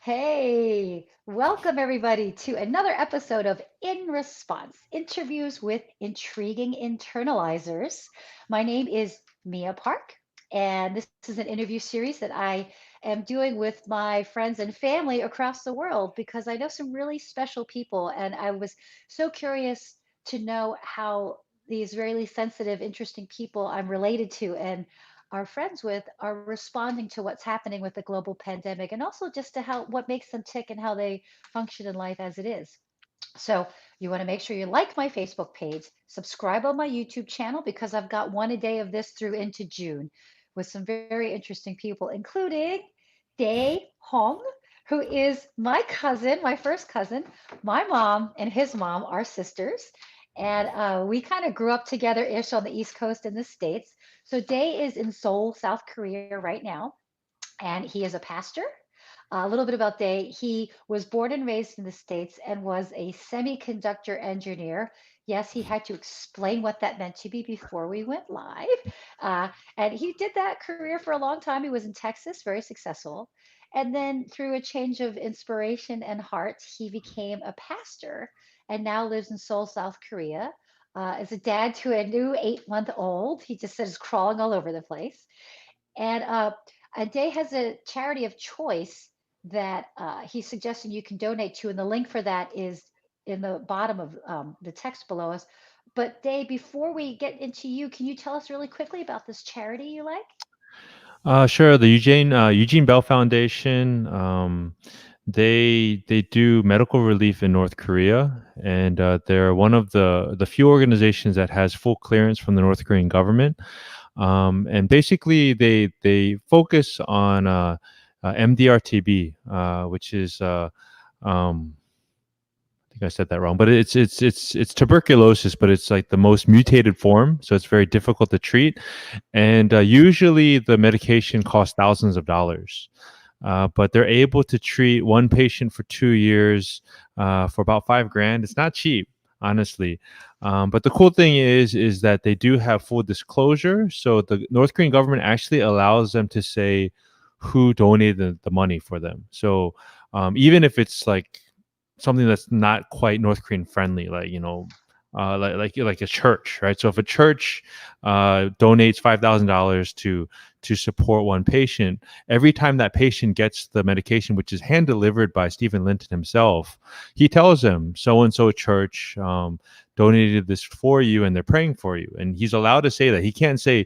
Hey, welcome everybody to another episode of In Response Interviews with Intriguing Internalizers. My name is Mia Park, and this is an interview series that I am doing with my friends and family across the world because I know some really special people, and I was so curious to know how these really sensitive, interesting people I'm related to and are friends with are responding to what's happening with the global pandemic and also just to how what makes them tick and how they function in life as it is. So you want to make sure you like my Facebook page, subscribe on my YouTube channel because I've got one a day of this through into June with some very interesting people, including Dae Hong, who is my cousin, my first cousin. My mom and his mom are sisters. And we kind of grew up together ish on the East Coast in the States. So Dae is in Seoul, South Korea right now, and he is a pastor. A little bit about Day. He was born and raised in the States and was a semiconductor engineer. Yes, he had to explain what that meant to me before we went live. Uh, and he did that career for a long time. He was in Texas, very successful. And then through a change of inspiration and heart, he became a pastor and now lives in Seoul, South Korea. As a dad to a new 8 month old, he just says crawling all over the place. And Day has a charity of choice that he's suggesting you can donate to, and the link for that is in the bottom of the text below us. But Day, before we get into you, can you tell us really quickly about this charity you like? Sure. The Eugene Bell Foundation. They do medical relief in North Korea, and they're one of the few organizations that has full clearance from the North Korean government. And basically, they focus on MDR-TB, which is um, I think I said that wrong, but it's tuberculosis, but it's like the most mutated form, so it's very difficult to treat. And usually the medication costs thousands of dollars. But they're able to treat one patient for 2 years for about 5 grand. It's not cheap, honestly. But the cool thing is that they do have full disclosure. So the North Korean government actually allows them to say who donated the money for them. So even if it's like something that's not quite North Korean friendly, like like a church, right? So if a church donates $5,000 to support one patient, every time that patient gets the medication, which is hand delivered by Stephen Linton himself, he tells them so and so church donated this for you, and they're praying for you. And he's allowed to say that. He can't say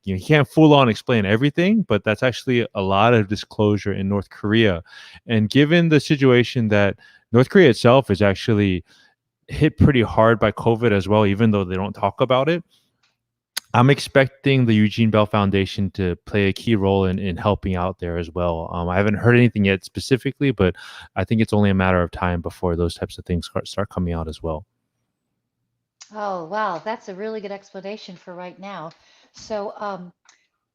he can't full on explain everything, but that's actually a lot of disclosure in North Korea. And given the situation that North Korea itself is actually hit pretty hard by COVID as well, even though they don't talk about it. I'm expecting the Eugene Bell Foundation to play a key role in helping out there as well. I haven't heard anything yet specifically, but I think it's only a matter of time before those types of things start coming out as well. Oh, wow, that's a really good explanation for right now. So,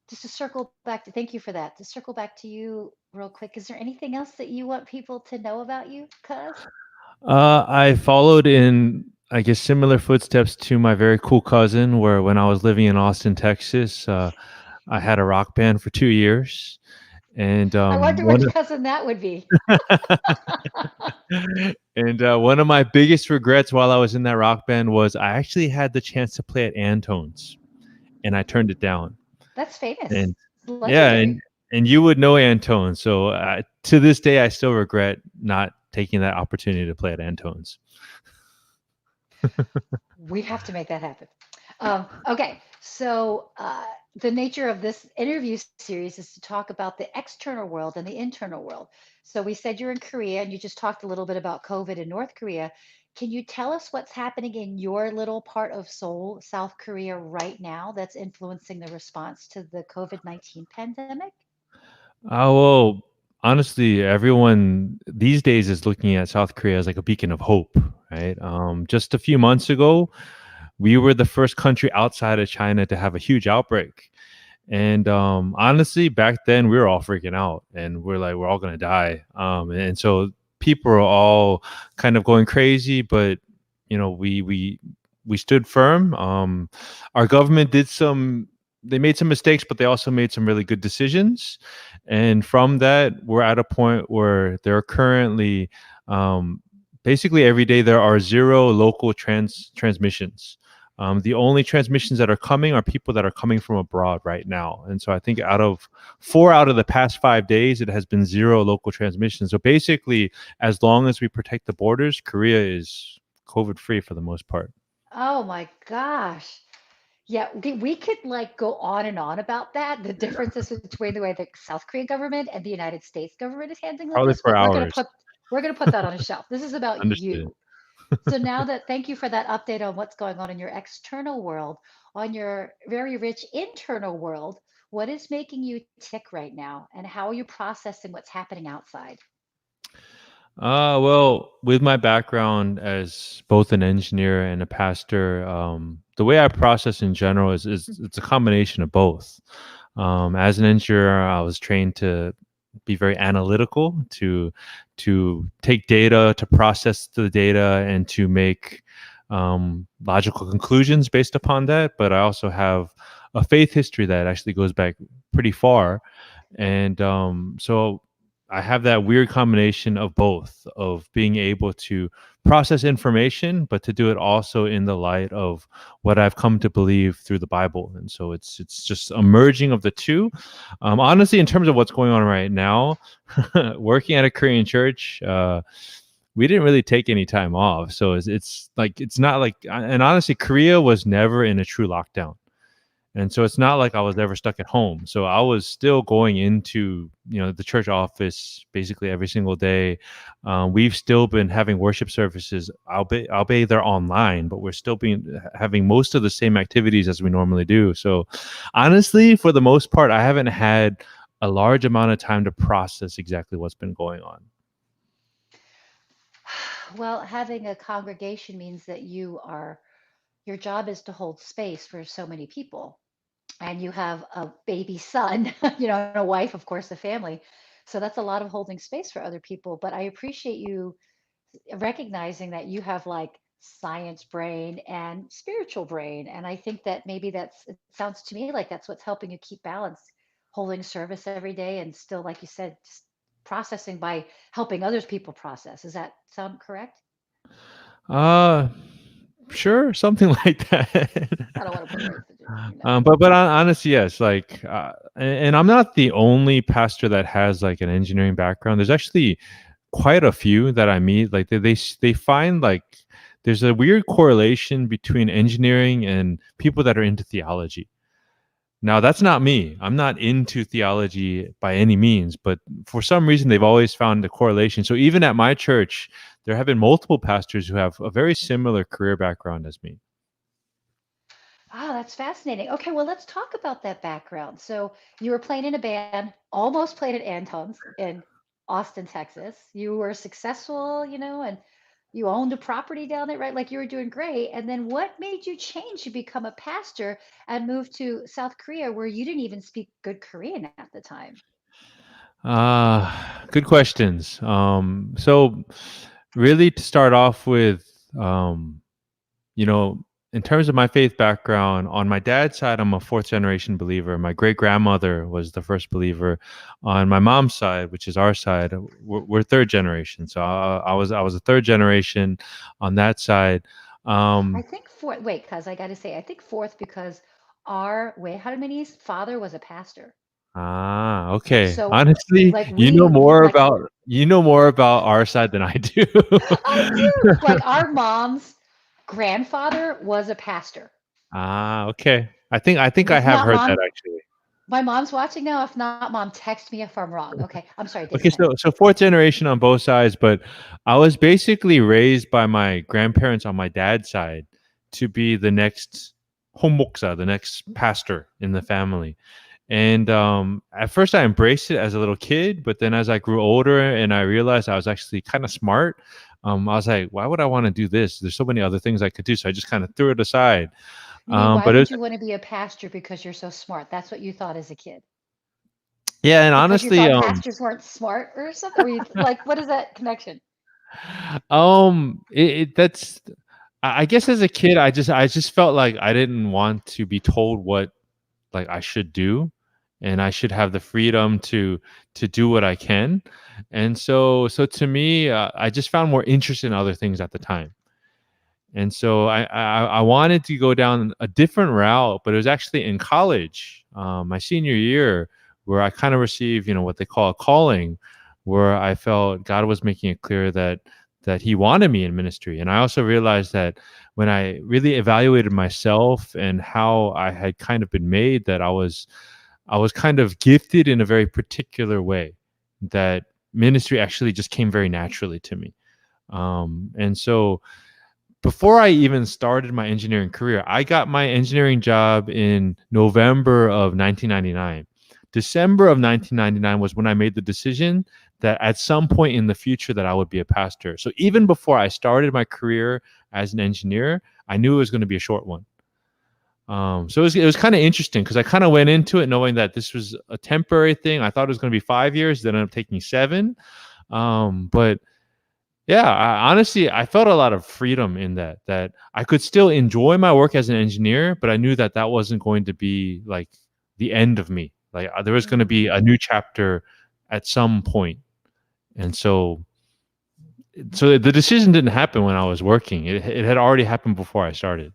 just to circle back to, thank you for that. To circle back to you real quick, is there anything else that you want people to know about you, cuz? I followed in, I guess, similar footsteps to my very cool cousin, where when I was living in Austin, Texas, I had a rock band for 2 years. And I wonder which cousin that would be. and one of my biggest regrets while I was in that rock band was I actually had the chance to play at Antone's, and I turned it down. That's famous. And yeah, Legendary. and you would know Antone. So to this day, I still regret not taking that opportunity to play at Antone's. We have to make that happen. Okay, so the nature of this interview series is to talk about the external world and the internal world. So we said you're in Korea and you just talked a little bit about COVID in North Korea. Can you tell us what's happening in your little part of Seoul, South Korea right now that's influencing the response to the COVID-19 pandemic? Well, honestly, everyone these days is looking at South Korea as like a beacon of hope, right? Just a few months ago, we were the first country outside of China to have a huge outbreak. And honestly, back then we were all freaking out, and we're like, we're all gonna die. And so people are all kind of going crazy, but we stood firm. Our government did some they made some mistakes, but they also made some really good decisions. And from that, we're at a point where there are currently, um, basically every day there are zero local transmissions. The only transmissions that are coming are people that are coming from abroad right now. And so I think out of 4 out of the past 5 days, it has been zero local transmissions. So basically, as long as we protect the borders, Korea is COVID free for the most part. Oh my gosh. Yeah, we could like go on and on about that, the differences between the way the South Korean government and the United States government is handling Probably this, for but hours. we're gonna put that on a shelf. This is about Understood. you. So now that thank you for that update on what's going on in your external world, on your very rich internal world, what is making you tick right now, and how are you processing what's happening outside? Well, with my background as both an engineer and a pastor, the way I process in general is it's a combination of both. As an engineer, I was trained to be very analytical, to take data, to process the data, and to make logical conclusions based upon that. But I also have a faith history that actually goes back pretty far, and so I have that weird combination of both, of being able to process information, but to do it also in the light of what I've come to believe through the Bible. And so it's just a merging of the two. Honestly, in terms of what's going on right now, working at a Korean church, we didn't really take any time off. So it's like it's not like, and honestly, Korea was never in a true lockdown. And so it's not like I was ever stuck at home. So I was still going into, the church office basically every single day. We've still been having worship services. Albeit they're online, but we're still having most of the same activities as we normally do. So honestly, for the most part, I haven't had a large amount of time to process exactly what's been going on. Well, having a congregation means that your job is to hold space for so many people, and you have a baby son, and a wife, of course, a family. So that's a lot of holding space for other people. But I appreciate you recognizing that you have like science brain and spiritual brain. And I think that maybe it sounds to me like that's what's helping you keep balance, holding service every day and still, like you said, just processing by helping others people process. Does that sound correct? Uh, sure, something like that. I don't want to put words in your mouth. But honestly, yes. Like, and I'm not the only pastor that has like an engineering background. There's actually quite a few that I meet. Like they find like there's a weird correlation between engineering and people that are into theology. Now, that's not me. I'm not into theology by any means, but for some reason, they've always found a correlation. So even at my church, there have been multiple pastors who have a very similar career background as me. Oh, that's fascinating. Okay, well, let's talk about that background. So you were playing in a band, almost played at Anton's in Austin, Texas. You were successful, and you owned a property down there, right? Like you were doing great. And then what made you change to become a pastor and move to South Korea where you didn't even speak good Korean at the time? Good questions. So really to start off with, you know, in terms of my faith background, on my dad's side, I'm a fourth generation believer. My great grandmother was the first believer. On my mom's side, which is our side, we're third generation. So I was a third generation on that side. I Um, think fourth, wait, because I got to say, I think fourth because wait, how many's father was a pastor. okay. So Honestly, like like you know more about our side than I do. I do. Like our mom's grandfather was a pastor. Okay. I think I If have not, heard that mom, actually. my mom's watching now. If not, mom, text me if I'm wrong. Okay, I'm sorry, Okay, disconnect. so fourth generation on both sides, but I was basically raised by my grandparents on my dad's side to be the next homoksa, the next pastor in the family. And at first, I embraced it as a little kid, but then as I grew older and I realized I was actually kind of smart, I was like, why would I want to do this? There's so many other things I could do, so I just kind of threw it aside. You mean, why But it would was, you want to be a pastor because you're so smart? That's what you thought as a kid. yeah, and Because you honestly, thought pastors weren't smart or something? Or you like, what is that connection? that's I guess as a kid, I just felt like I didn't want to be told what like I should do, and I should have the freedom to do what I can. And so to me, I just found more interest in other things at the time. And so I wanted to go down a different route, but it was actually in college, my senior year, where I kind of received, what they call a calling, where I felt God was making it clear that He wanted me in ministry. And I also realized that when I really evaluated myself and how I had kind of been made, that I was kind of gifted in a very particular way, that ministry actually just came very naturally to me. And so before I even started my engineering career, I got my engineering job in November of 1999. December of 1999 was when I made the decision that at some point in the future that I would be a pastor. So even before I started my career as an engineer, I knew it was going to be a short one. So it was kind of interesting because I kind of went into it knowing that this was a temporary thing. I thought it was going to be 5 years, then ended up taking 7. But yeah, honestly, I felt a lot of freedom in that I could still enjoy my work as an engineer, but I knew that that wasn't going to be like the end of me. Like there was going to be a new chapter at some point. And so the decision didn't happen when I was working. It had already happened before I started.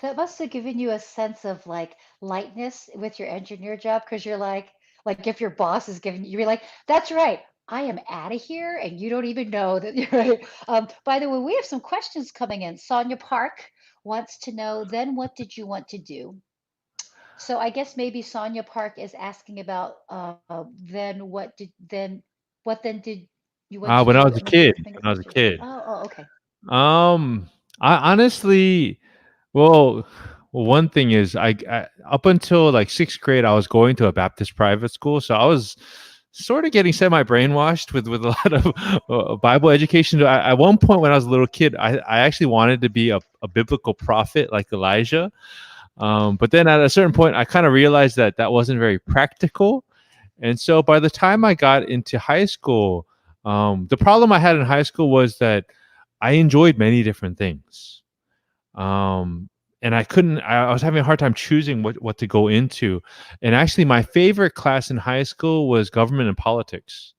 That must have given you a sense of like lightness with your engineer job because you're like if your boss is giving you're like, that's right, I am out of here and you don't even know that you're right. By the way, we have some questions coming in. Sonia Park wants to know, then what did you want to do? So I guess maybe Sonia Park is asking about what then did you want to When I do? was a What made you kid, think of when I was a ministry? kid, Oh, okay. I honestly, well, one thing is I up until like 6th grade, I was going to a Baptist private school, so I was sort of getting semi brainwashed with a lot of Bible education. At one point when I was a little kid, I actually wanted to be a biblical prophet like Elijah. But then at a certain point, I kind of realized that that wasn't very practical. And so by the time I got into high school, the problem I had in high school was that I enjoyed many different things. Um, and I was having a hard time choosing what to go into. And actually, my favorite class in high school was government and politics.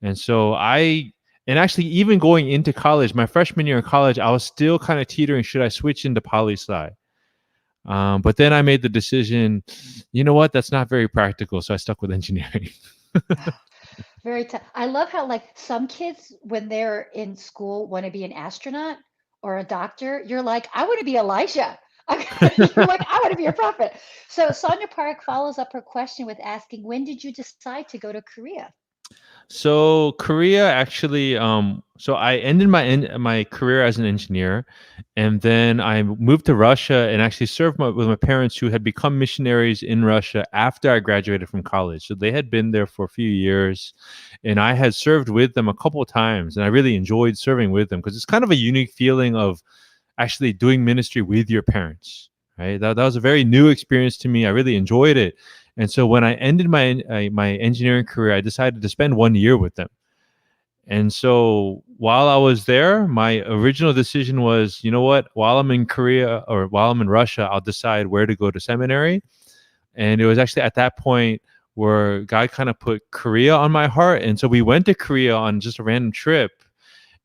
And so and actually, even going into college, my freshman year in college, I was still kind of teetering, should I switch into poli sci? But then I made the decision, you know what, that's not very practical. So I stuck with engineering. Very tough. I love how like some kids when they're in school want to be an astronaut or a doctor. You're like, I want to be Elijah. You're like, I want to be a prophet. So Sonia Park follows up her question with asking, when did you decide to go to Korea? So Korea actually, so I ended my career as an engineer, and then I moved to Russia and actually served with my parents who had become missionaries in Russia after I graduated from college. So they had been there for a few years, and I had served with them a couple of times, and I really enjoyed serving with them because it's kind of a unique feeling of actually doing ministry with your parents. Right, that was a very new experience to me. I really enjoyed it. And so when I ended my engineering career, I decided to spend 1 year with them. And so while I was there, my original decision was, you know what, while I'm in Korea or while I'm in Russia, I'll decide where to go to seminary. And it was actually at that point where God kind of put Korea on my heart. And so we went to Korea on just a random trip.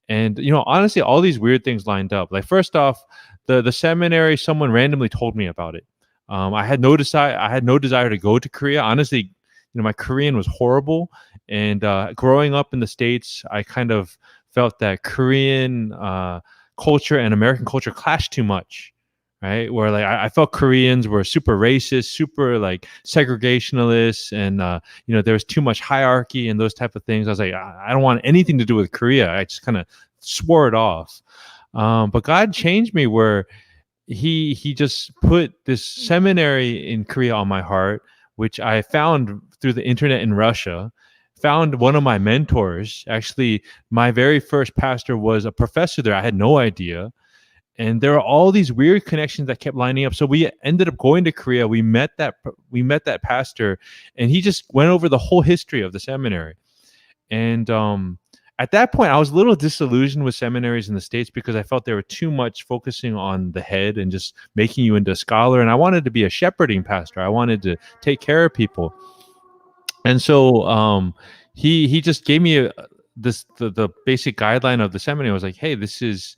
And honestly, all these weird things lined up. Like first off, the seminary, someone randomly told me about it. I had no desire to go to Korea. Honestly, my Korean was horrible, and growing up in the States, I kind of felt that Korean culture and American culture clashed too much. Right, where like I felt Koreans were super racist, super like segregationalists, and there was too much hierarchy and those type of things. I was like, I don't want anything to do with Korea. I just kind of swore it off. But God changed me where he just put this seminary in Korea on my heart, which I found through the internet in Russia. Found one of my mentors. Actually, my very first pastor was a professor there. I had no idea. And there are all these weird connections that kept lining up. So we ended up going to Korea. We met that pastor, and he just went over the whole history of the seminary. And at that point, I was a little disillusioned with seminaries in the States because I felt they were too much focusing on the head and just making you into a scholar. And I wanted to be a shepherding pastor. I wanted to take care of people. And so he just gave me the basic guideline of the seminary. I was like, hey, this is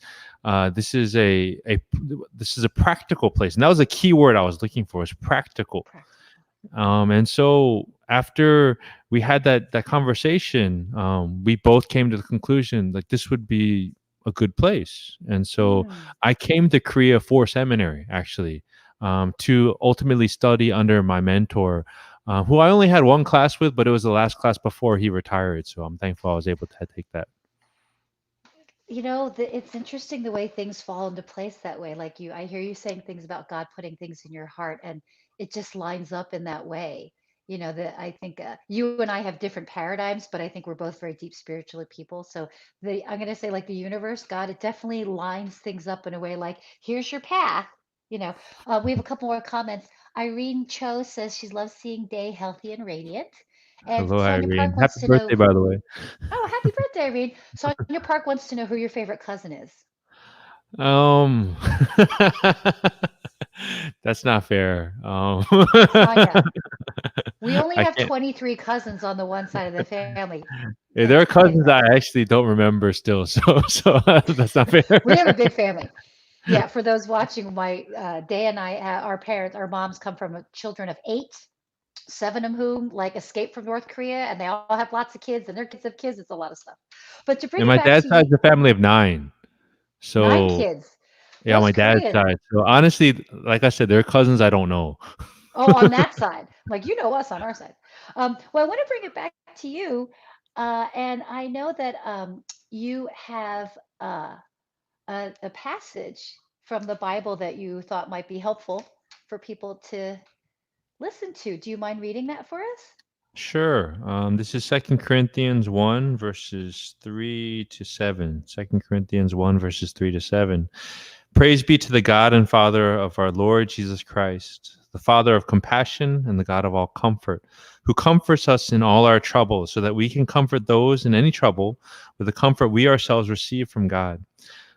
this is a practical place, and that was a key word I was looking for, is practical. Practical. And so after we had that conversation, we both came to the conclusion like this would be a good place. And so Mm. I came to Korea for seminary, actually, to ultimately study under my mentor, who I only had one class with, but it was the last class before he retired. So I'm thankful I was able to take that. It's interesting the way things fall into place that way. Like I hear you saying things about God putting things in your heart, and it just lines up in that way. That I think you and I have different paradigms, but I think we're both very deep spiritually people. So I'm going to say, like the universe, God, it definitely lines things up in a way. Like, here's your path. We have a couple more comments. Irene Cho says she loves seeing Day healthy and radiant, and Hello, Sonia Irene. Park Happy wants to birthday, know. by the way. Oh, happy birthday, Irene. Sonia Park wants to know who your favorite cousin is. Um, that's not fair. Sonia, we only I have can't. 23 cousins on the one side of the family. Yeah, there are cousins Anyway, I actually don't remember still, so that's not fair. we have a big family. Yeah, for those watching, my Day and I, our parents, our moms come from children of 8, 7 of whom like escaped from North Korea, and they all have lots of kids, and their kids have kids. It's a lot of stuff. But to bring And it my back dad's to side you, is a family of 9. 9 So kids. yeah, Those my dad's Koreans, side. So honestly, like I said, they're cousins I don't know. oh, on that side, like us on our side. Well, I want to bring it back to you, and I know that you have uh, a passage from the Bible that you thought might be helpful for people to listen to. Do you mind reading that for us? Sure. This is Second Corinthians 1 verses 3 to 7. Second Corinthians 1 verses 3 to 7. Praise be to the God and Father of our Lord Jesus Christ, the Father of compassion and the God of all comfort, who comforts us in all our troubles, so that we can comfort those in any trouble with the comfort we ourselves receive from God.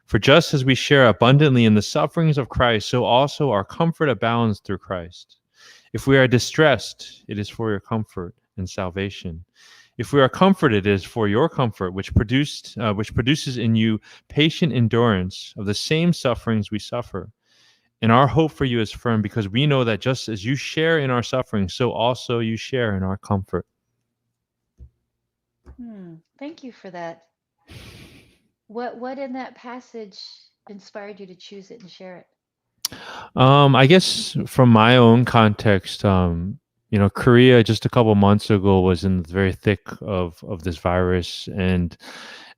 For just as we share abundantly in the sufferings of Christ, so also our comfort abounds through Christ. If we are distressed, it is for your comfort and salvation. If we are comforted, it is for your comfort, which produces in you patient endurance of the same sufferings we suffer. And our hope for you is firm, because we know that just as you share in our suffering, so also you share in our comfort. Thank you for that. What in that passage inspired you to choose it and share it? I guess from my own context, Korea just a couple months ago was in the very thick of this virus, and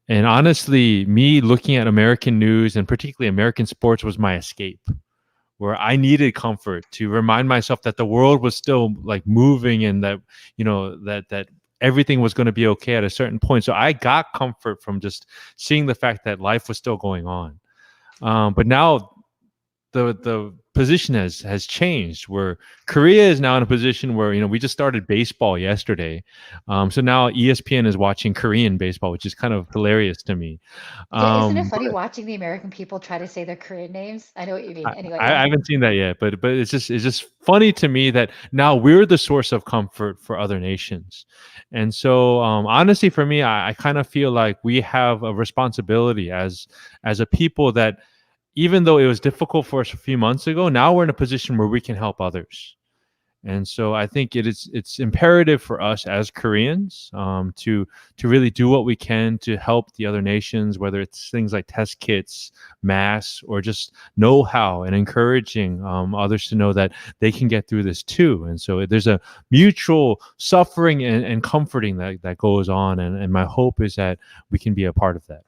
honestly, me looking at American news and particularly American sports was my escape, where I needed comfort to remind myself that the world was still like moving, and that that everything was going to be okay at a certain point. So I got comfort from just seeing the fact that life was still going on. But now the position has changed, where Korea is now in a position where we just started baseball yesterday, so now ESPN is watching Korean baseball, which is kind of hilarious to me. Yeah, isn't it funny But watching the American people try to say their Korean names? I know what you mean. I, Anyway, I yeah. haven't seen that yet, but it's just funny to me that now we're the source of comfort for other nations. And so honestly, for me, I kind of feel like we have a responsibility as a people, that even though it was difficult for us a few months ago, now we're in a position where we can help others. And so I think it's imperative for us as Koreans, to really do what we can to help the other nations, whether it's things like test kits, masks, or just know-how, and encouraging others to know that they can get through this too. And so there's a mutual suffering and comforting that goes on, and my hope is that we can be a part of that.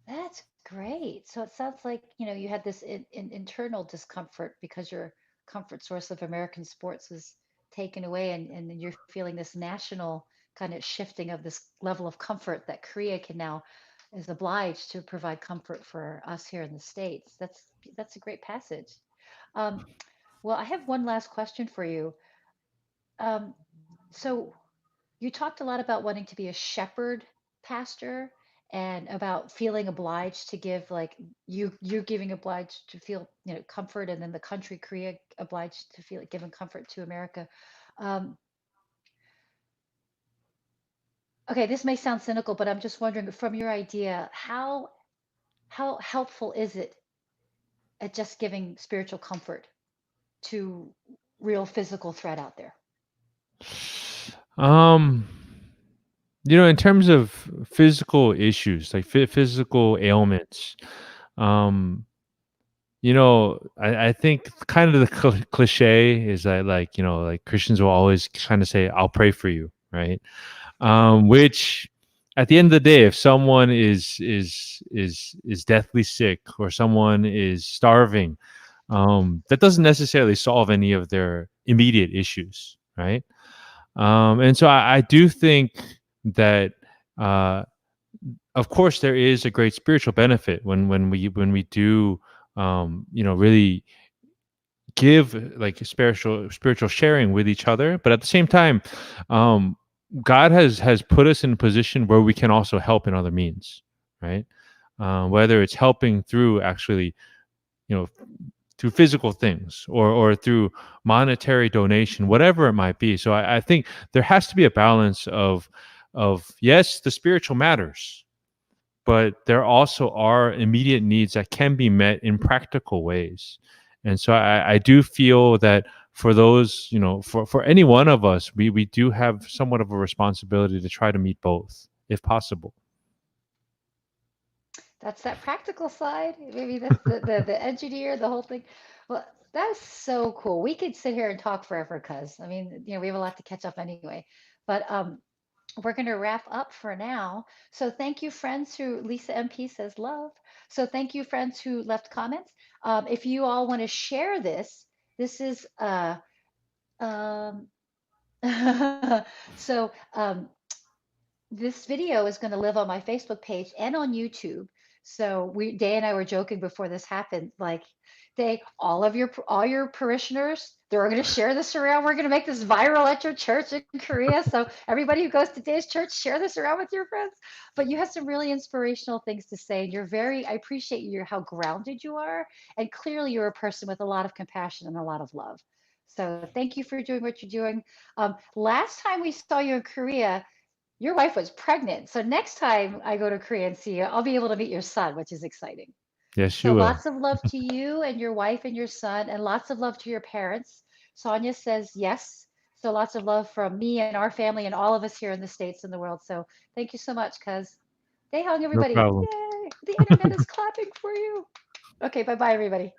That's great. So it sounds like, you had this internal discomfort because your comfort source of American sports was taken away, and then you're feeling this national kind of shifting of this level of comfort that Korea can now is obliged to provide comfort for us here in the States. That's a great passage. Um, well, I have one last question for you. Um, so you talked a lot about wanting to be a shepherd pastor and about feeling obliged to give, like, you're giving obliged to feel, comfort, and then the country Korea obliged to feel like giving comfort to America. Um, okay, this may sound cynical, but I'm just wondering from your idea, how helpful is it at just giving spiritual comfort to real physical threat out there? Um, in terms of physical issues, like physical ailments, um, I think kind of the cliche is that, like, like Christians will always kind of say, "I'll pray for you," right? Which, at the end of the day, if someone is deathly sick, or someone is starving, that doesn't necessarily solve any of their immediate issues, right? And so I do think that, uh, of course, there is a great spiritual benefit when we do, really give, like, spiritual sharing with each other. But at the same time, um, God has put us in a position where we can also help in other means, right? Whether it's helping through, actually, you know through physical things, or through monetary donation, whatever it might be. So I think there has to be a balance of, yes, the spiritual matters, but there also are immediate needs that can be met in practical ways. And so I do feel that for those, for any one of us, we do have somewhat of a responsibility to try to meet both, if possible. That's that practical side. Maybe that's the engineer, the whole thing. Well, that's so cool. We could sit here and talk forever, cuz I mean, we have a lot to catch up anyway. But we're going to wrap up for now. So thank you, friends who Lisa MP says love. So thank you, friends who left comments. If you all want to share this, this is um so this video is going to live on my Facebook page and on YouTube. So Day and I were joking before this happened, like, Day, all your parishioners, they're going to share this around. We're going to make this viral at your church in Korea. So everybody who goes to Day's church, share this around with your friends. But you have some really inspirational things to say, and I appreciate how grounded you are, and clearly you're a person with a lot of compassion and a lot of love. So thank you for doing what you're doing. Last time we saw you in Korea, your wife was pregnant. So next time I go to Korea and see you, I'll be able to meet your son, which is exciting. Yes, So you will. lots of love to you and your wife and your son, and lots of love to your parents. Sonia says yes. So lots of love from me and our family and all of us here in the States and the world. So thank you so much, cuz. Dae Hong, No everybody. problem. Yay. The internet is clapping for you. Okay, bye bye, everybody.